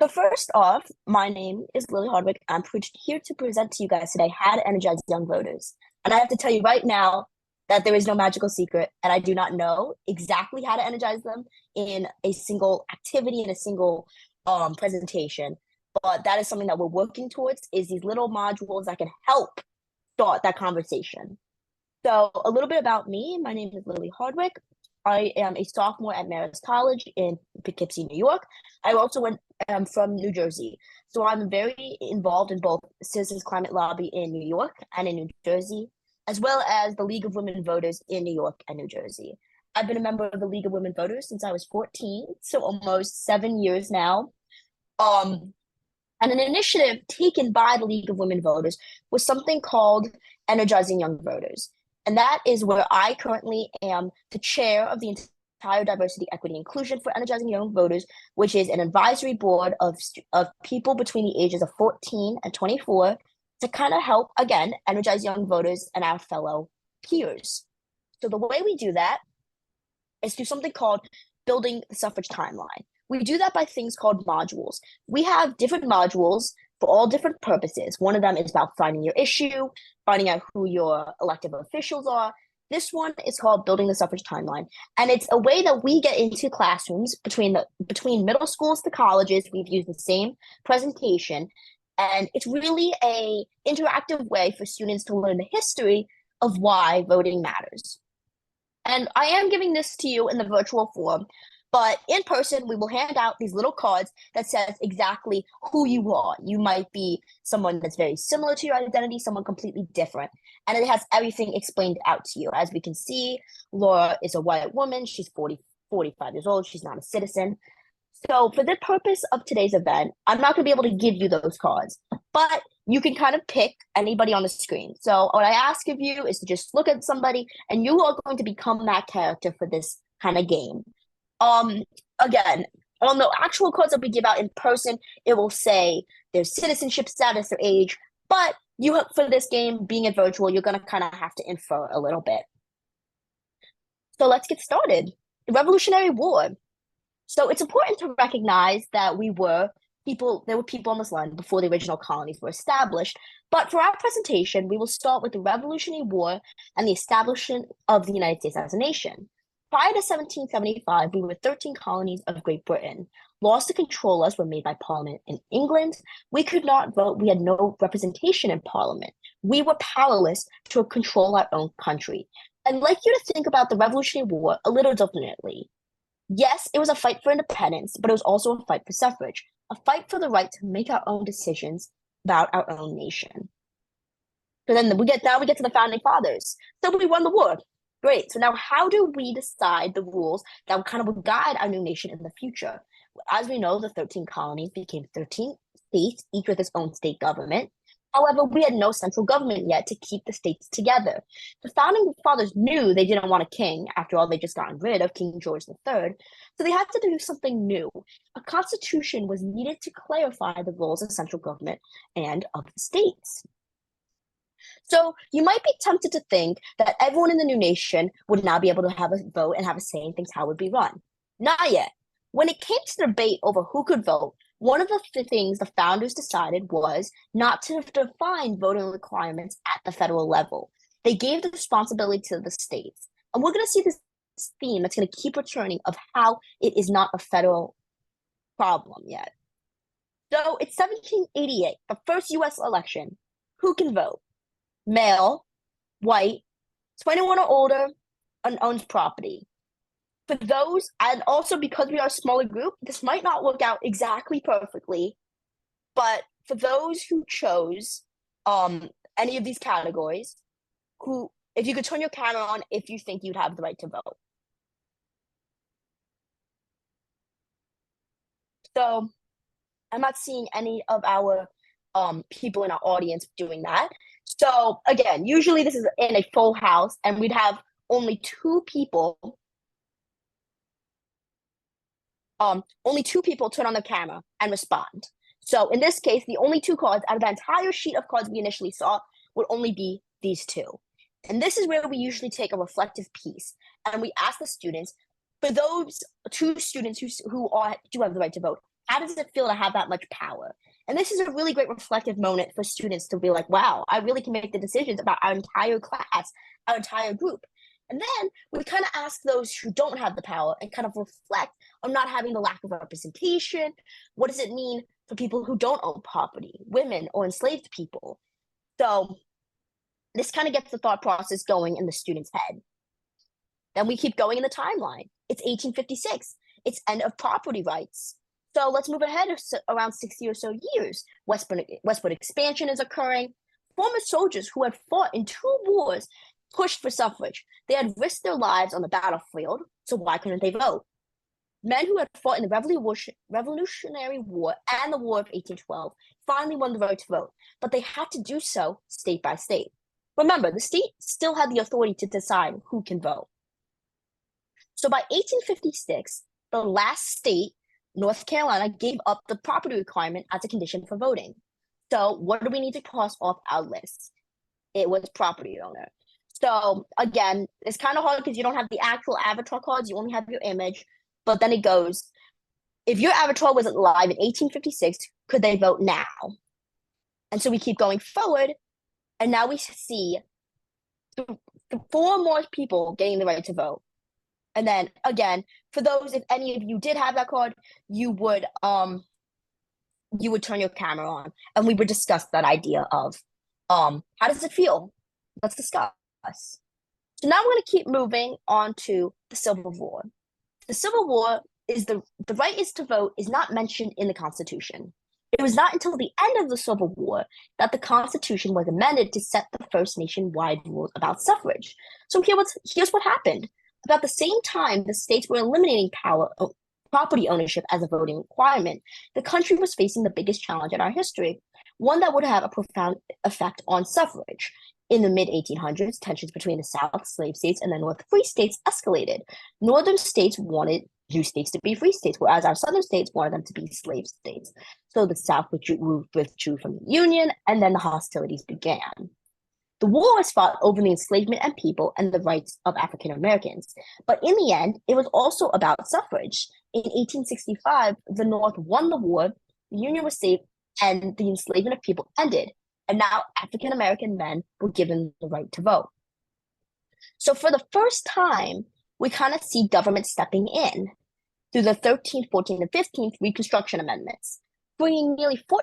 So first off, my name is Lily Hardwick. I'm here to present to you guys today how to energize young voters. And I have to tell you right now that there is no magical secret, and I do not know exactly how to energize them in a single activity, in a single presentation. But that is something that we're working towards, is these little modules that can help start that conversation. So a little bit about me. My name is Lily Hardwick. I am a sophomore at Marist College in Poughkeepsie, New York. I also am from New Jersey. So I'm very involved in both Citizens Climate Lobby in New York and in New Jersey, as well as the League of Women Voters in New York and New Jersey. I've been a member of the League of Women Voters since I was 14, so almost 7 years now. And an initiative taken by the League of Women Voters was something called Energizing Young Voters. And that is where I currently am the chair of the entire Diversity, Equity, Inclusion for Energizing Young Voters, which is an advisory board of people between the ages of 14 and 24 to kind of help, again, energize young voters and our fellow peers. So the way we do that is through something called building the suffrage timeline. We do that by things called modules. We have different modules for all different purposes. One of them is about finding your issue, finding out who your elected officials are. This one is called Building the Suffrage Timeline. And it's a way that we get into classrooms between middle schools to colleges. We've used the same presentation. And it's really a interactive way for students to learn the history of why voting matters. And I am giving this to you in the virtual form, but in person, we will hand out these little cards that says exactly who you are. You might be someone that's very similar to your identity, someone completely different. And it has everything explained out to you. As we can see, Laura is a white woman. She's 45 years old. She's not a citizen. So for the purpose of today's event, I'm not going to be able to give you those cards, but you can kind of pick anybody on the screen. So what I ask of you is to just look at somebody, and you are going to become that character for this kind of game. Again, on the actual cards that we give out in person, it will say their citizenship status, their age, but you have, for this game, being it virtual, you're going to kind of have to infer a little bit. So let's get started. The Revolutionary War. So it's important to recognize that there were people on this land before the original colonies were established. But for our presentation, we will start with the Revolutionary War and the establishment of the United States as a nation. Prior to 1775, we were 13 colonies of Great Britain. Laws to control us were made by Parliament in England. We could not vote. We had no representation in Parliament. We were powerless to control our own country. I'd like you to think about the Revolutionary War a little differently. Yes, it was a fight for independence, but it was also a fight for suffrage, a fight for the right to make our own decisions about our own nation. So then we get to the founding fathers. So we won the war. Great. So now how do we decide the rules that kind of will guide our new nation in the future? As we know, the 13 colonies became 13 states, each with its own state government. However, we had no central government yet to keep the states together. The founding fathers knew they didn't want a king. After all, they just gotten rid of King George III. So they had to do something new. A constitution was needed to clarify the roles of central government and of the states. So you might be tempted to think that everyone in the new nation would now be able to have a vote and have a say in things how it would be run. Not yet. When it came to the debate over who could vote, one of the things the founders decided was not to define voting requirements at the federal level. They gave the responsibility to the states. And we're going to see this theme that's going to keep returning of how it is not a federal problem yet. So it's 1788, the first U.S. election. Who can vote? Male, white, 21 or older, and owns property. For those, and also because we are a smaller group, this might not work out exactly perfectly, but for those who chose any of these categories, if you could turn your camera on if you think you'd have the right to vote. So I'm not seeing any of our people in our audience doing that. So again, usually this is in a full house, and we'd have only two people turn on the camera and respond. So in this case, the only two cards out of the entire sheet of cards we initially saw would only be these two. And this is where we usually take a reflective piece, and we ask the students, for those two students who do have the right to vote, How does it feel to have that much power? And this is a really great reflective moment for students to be like, wow, I really can make the decisions about our entire class, our entire group. And then we kind of ask those who don't have the power and kind of reflect on not having the lack of representation. What does it mean for people who don't own property, women or enslaved people? So this kind of gets the thought process going in the student's head. Then we keep going in the timeline. It's 1856. It's end of property rights. So let's move ahead around 60 or so years. Westward expansion is occurring. Former soldiers who had fought in 2 wars pushed for suffrage. They had risked their lives on the battlefield, so why couldn't they vote? Men who had fought in the Revolutionary War and the War of 1812 finally won the right to vote, but they had to do so state by state. Remember, the state still had the authority to decide who can vote. So by 1856, the last state, North Carolina, gave up the property requirement as a condition for voting. So what do we need to cross off our list? It was property owner. So again, it's kind of hard because you don't have the actual avatar cards, you only have your image. But then it goes, if your avatar wasn't alive in 1856, could they vote now? And so we keep going forward, and now we see 4 more people getting the right to vote. And then again, for those, if any of you did have that card, you would turn your camera on, and we would discuss that idea of how does it feel? Let's discuss. So now we're going to keep moving on to the Civil War. The Civil War is the right is to vote is not mentioned in the Constitution. It was not until the end of the Civil War that the Constitution was amended to set the first nationwide rules about suffrage. So here's what happened. About the same time the states were eliminating property ownership as a voting requirement, the country was facing the biggest challenge in our history, one that would have a profound effect on suffrage. In the mid-1800s, tensions between the South slave states and the North free states escalated. Northern states wanted new states to be free states, whereas our southern states wanted them to be slave states. So the South withdrew from the Union, and then the hostilities began. The war was fought over the enslavement of people and the rights of African Americans. But in the end, it was also about suffrage. In 1865, the North won the war, the Union was saved, and the enslavement of people ended. And now African American men were given the right to vote. So for the first time, we kind of see government stepping in through the 13th, 14th, and 15th Reconstruction Amendments, bringing nearly 4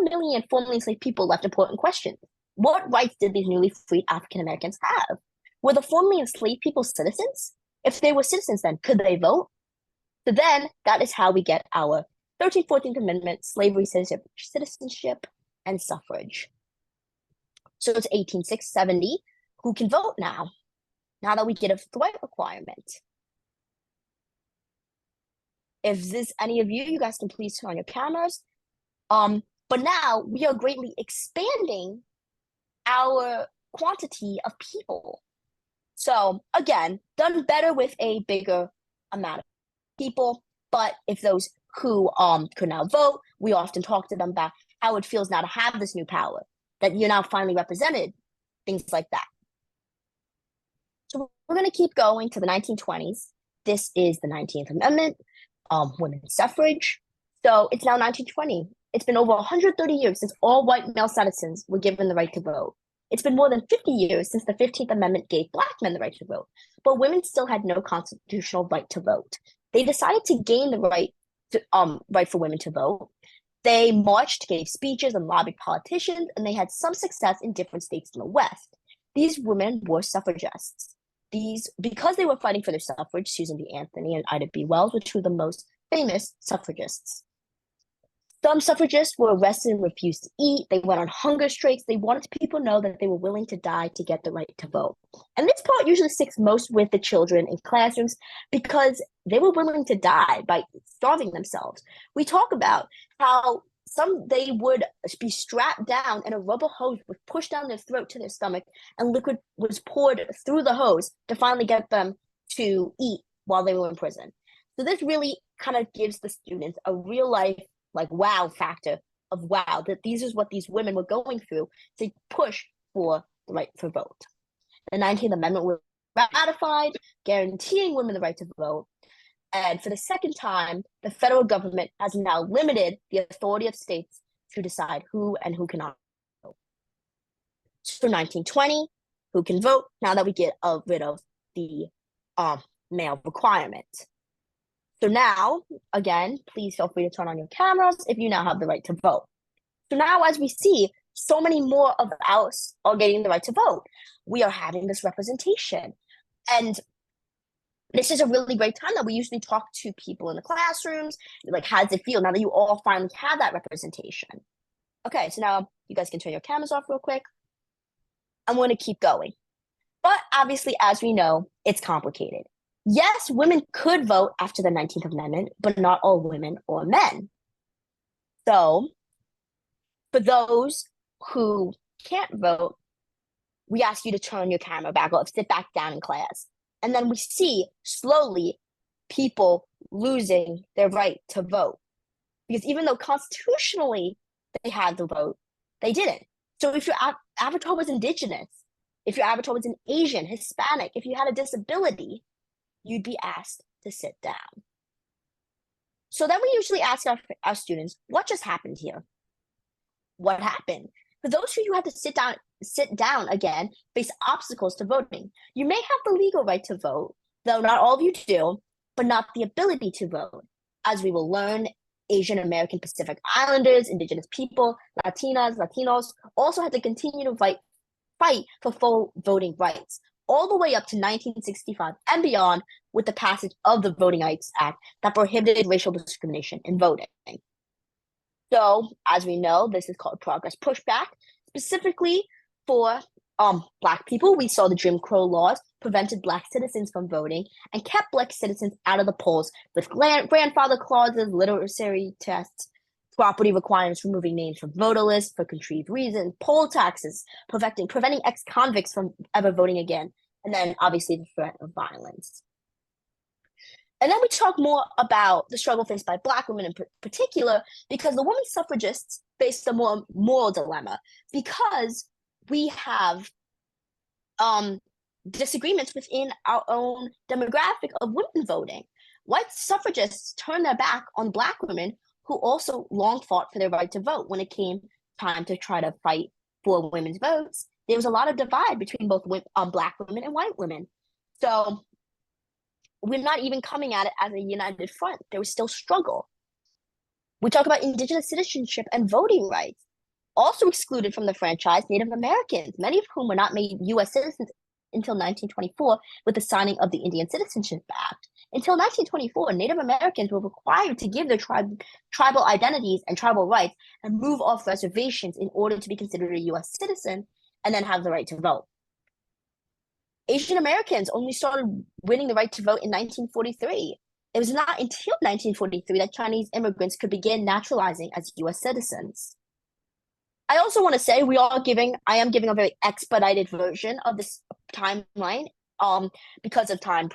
million formerly enslaved people left important questions. What rights did these newly freed African Americans have? Were the formerly enslaved people citizens? If they were citizens, then could they vote? So then that is how we get our 13th, 14th Amendment, slavery, citizenship, and suffrage. So it's 1870. Who can vote now? Now that we get a right requirement. If this any of you guys can please turn on your cameras. But now we are greatly expanding our quantity of people. So again, done better with a bigger amount of people. But if those who could now vote, we often talk to them about how it feels now to have this new power, that you're now finally represented, things like that. So we're going to keep going to the 1920s. This is the 19th Amendment, women's suffrage. So it's now 1920. It's been over 130 years since all white male citizens were given the right to vote. It's been more than 50 years since the 15th Amendment gave Black men the right to vote, but women still had no constitutional right to vote. They decided to gain the right for women to vote. They marched, gave speeches, and lobbied politicians, and they had some success in different states in the West. These women were suffragists. Because they were fighting for their suffrage, Susan B. Anthony and Ida B. Wells were two of the most famous suffragists. Some suffragists were arrested and refused to eat. They went on hunger strikes. They wanted people to know that they were willing to die to get the right to vote. And this part usually sticks most with the children in classrooms because they were willing to die by starving themselves. We talk about how they would be strapped down and a rubber hose was pushed down their throat to their stomach and liquid was poured through the hose to finally get them to eat while they were in prison. So this really kind of gives the students a real life wow factor of wow, that these is what these women were going through to push for the right to vote. The 19th Amendment was ratified, guaranteeing women the right to vote. And for the second time, the federal government has now limited the authority of states to decide who and who cannot vote. So 1920, who can vote? Now that we get rid of the male requirement. So now, again, please feel free to turn on your cameras if you now have the right to vote. So now, as we see, so many more of us are getting the right to vote. We are having this representation. And this is a really great time that we usually talk to people in the classrooms, like, how does it feel now that you all finally have that representation? Okay, so now you guys can turn your cameras off real quick. I'm going to keep going. But obviously, as we know, it's complicated. Yes, women could vote after the 19th Amendment, but not all women or men. So for those who can't vote, we ask you to turn your camera back off, sit back down in class. And then we see slowly people losing their right to vote. Because even though constitutionally they had the vote, they didn't. So if your avatar was indigenous, if your avatar was an Asian, Hispanic, if you had a disability, you'd be asked to sit down. So then we usually ask our students, what just happened here? What happened? For those of you who have to sit down again, face obstacles to voting. You may have the legal right to vote, though not all of you do, but not the ability to vote. As we will learn, Asian American Pacific Islanders, Indigenous people, Latinos also had to continue to fight for full voting rights, all the way up to 1965 and beyond, with the passage of the Voting Rights Act that prohibited racial discrimination in voting. So, as we know, this is called progress pushback. Specifically for Black people, we saw the Jim Crow laws prevented Black citizens from voting and kept Black citizens out of the polls with grandfather clauses, literacy tests, property requirements, removing names from voter lists for contrived reasons, poll taxes, preventing ex-convicts from ever voting again, and then obviously the threat of violence. And then we talk more about the struggle faced by Black women in particular, because the women suffragists faced a more moral dilemma, because we have disagreements within our own demographic of women voting. White suffragists turned their back on Black women who also long fought for their right to vote. When it came time to try to fight for women's votes, there was a lot of divide between both Black women and white women. So we're not even coming at it as a united front. There was still struggle. We talk about indigenous citizenship and voting rights. Also excluded from the franchise, Native Americans, many of whom were not made U.S. citizens until 1924 with the signing of the Indian Citizenship Act. Until 1924, Native Americans were required to give their tribal identities and tribal rights and move off reservations in order to be considered a U.S. citizen and then have the right to vote. Asian Americans only started winning the right to vote in 1943. It was not until 1943 that Chinese immigrants could begin naturalizing as U.S. citizens. I also want to say I am giving a very expedited version of this timeline because of time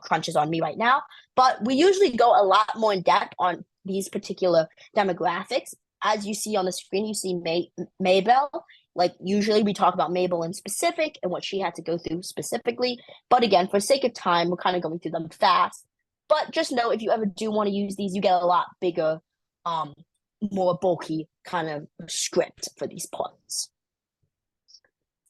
crunches on me right now. But we usually go a lot more in depth on these particular demographics. As you see on the screen, you see Mabel. Like, usually we talk about Mabel in specific and what she had to go through specifically. But again, for sake of time, we're kind of going through them fast. But just know, if you ever do want to use these, you get a lot bigger, more bulky kind of script for these points.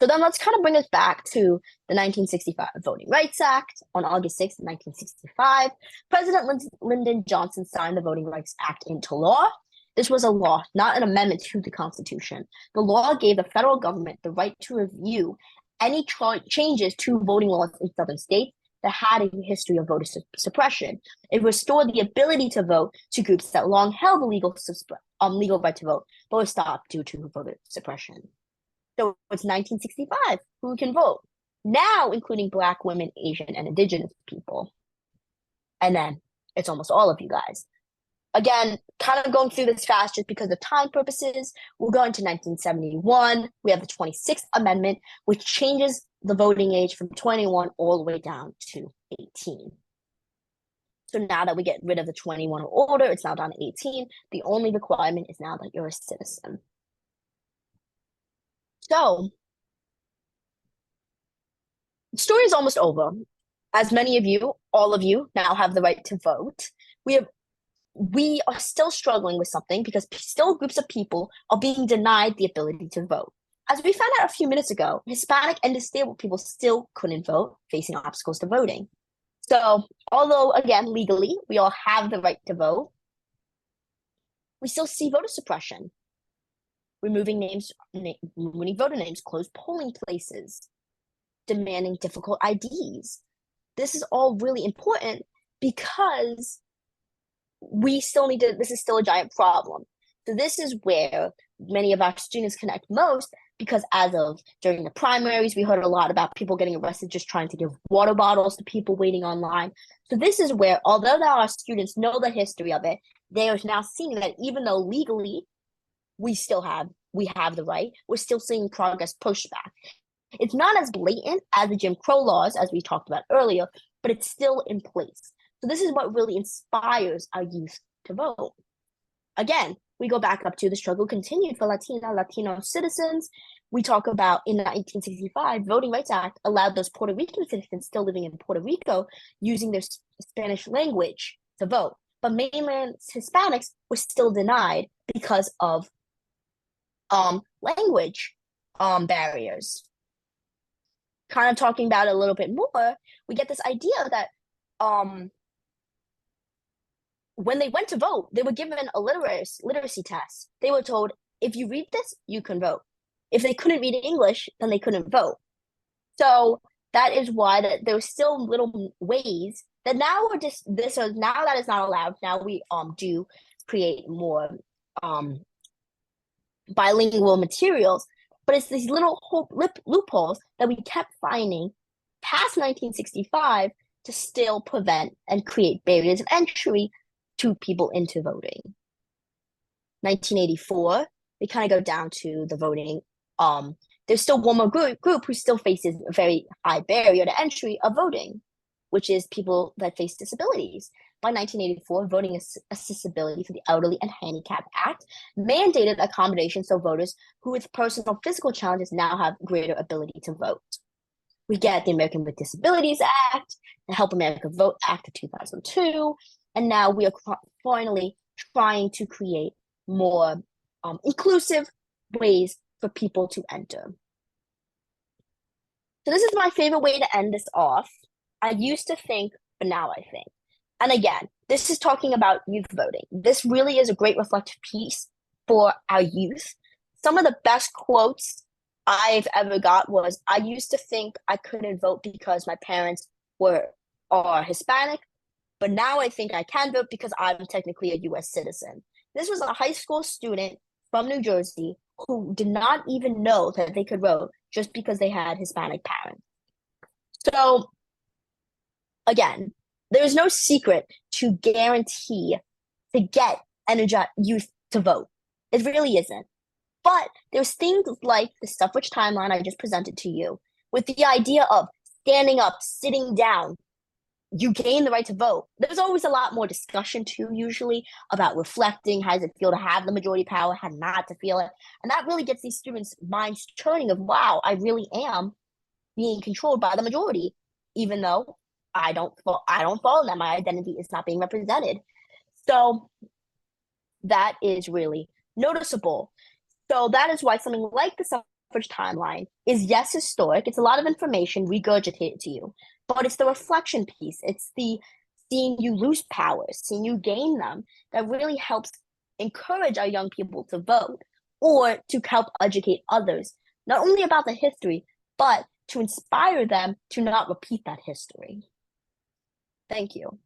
So then let's kind of bring us back to the 1965 Voting Rights Act. On August 6, 1965, President Lyndon Johnson signed the Voting Rights Act into law. This was a law, not an amendment to the Constitution. The law gave the federal government the right to review any changes to voting laws in southern states that had a history of voter suppression. It restored the ability to vote to groups that long held the legal right to vote, but was stopped due to voter suppression. So it's 1965. Who can vote? Now, including Black women, Asian, and Indigenous people. And then it's almost all of you guys. Again, kind of going through this fast just because of time purposes. We'll go into 1971. We have the 26th Amendment, which changes the voting age from 21 all the way down to 18. So now that we get rid of the 21 or older, it's now down to 18. The only requirement is now that you're a citizen. So the story is almost over. as many of you, all of you now have the right to vote. We have we are still struggling with something because still groups of people are being denied the ability to vote. As we found out a few minutes ago, Hispanic and disabled people still couldn't vote, facing obstacles to voting. So, although again, legally, we all have the right to vote, we still see voter suppression, removing voter names, closed polling places, demanding difficult IDs. This is all really important because we still need to, this is still a giant problem. So this is where many of our students connect most because as of during the primaries, we heard a lot about people getting arrested just trying to give water bottles to people waiting online. So this is where, although now our students know the history of it, they are now seeing that even though legally we have the right, we're still seeing progress pushback. It's not as blatant as the Jim Crow laws, as we talked about earlier, but it's still in place. So this is what really inspires our youth to vote. Again, we go back up to the struggle continued for Latino citizens. We talk about in the 1965 Voting Rights Act allowed those Puerto Rican citizens still living in Puerto Rico using their Spanish language to vote. But mainland Hispanics were still denied because of language barriers. Kind of talking about it a little bit more, we get this idea that when they went to vote, they were given a literacy test. They were told, if you read this, you can vote. If they couldn't read English, then they couldn't vote. So that is why that there were still little ways that now we're just this is now that is not allowed. Now we do create more bilingual materials, but it's these little loopholes that we kept finding past 1965 to still prevent and create barriers of entry to people into voting. 1984, we kind of go down to the voting. There's still one more group who still faces a very high barrier to entry of voting, which is people that face disabilities. By 1984, Voting Accessibility for the Elderly and Handicapped Act mandated accommodation so voters who with personal physical challenges now have greater ability to vote. We get the American with Disabilities Act, the Help America Vote Act of 2002, and now we are finally trying to create more inclusive ways for people to enter. So this is my favorite way to end this off. I used to think, but now I think. And again, this is talking about youth voting. This really is a great reflective piece for our youth. Some of the best quotes I've ever got was, I used to think I couldn't vote because my parents are Hispanic, but now I think I can vote because I'm technically a US citizen. This was a high school student from New Jersey who did not even know that they could vote just because they had Hispanic parents. So again, there's no secret to guarantee to get youth to vote. It really isn't. But there's things like the suffrage timeline I just presented to you, with the idea of standing up, sitting down, you gain the right to vote. There's always a lot more discussion too, usually, about reflecting, how does it feel to have the majority power, how not to feel it. And that really gets these students' minds turning of, wow, I really am being controlled by the majority, even though I don't follow them. My identity is not being represented. So that is really noticeable. So that is why something like the suffrage timeline is, yes, historic. It's a lot of information regurgitated to you, but it's the reflection piece. It's the seeing you lose powers, seeing you gain them, that really helps encourage our young people to vote or to help educate others, not only about the history, but to inspire them to not repeat that history. Thank you.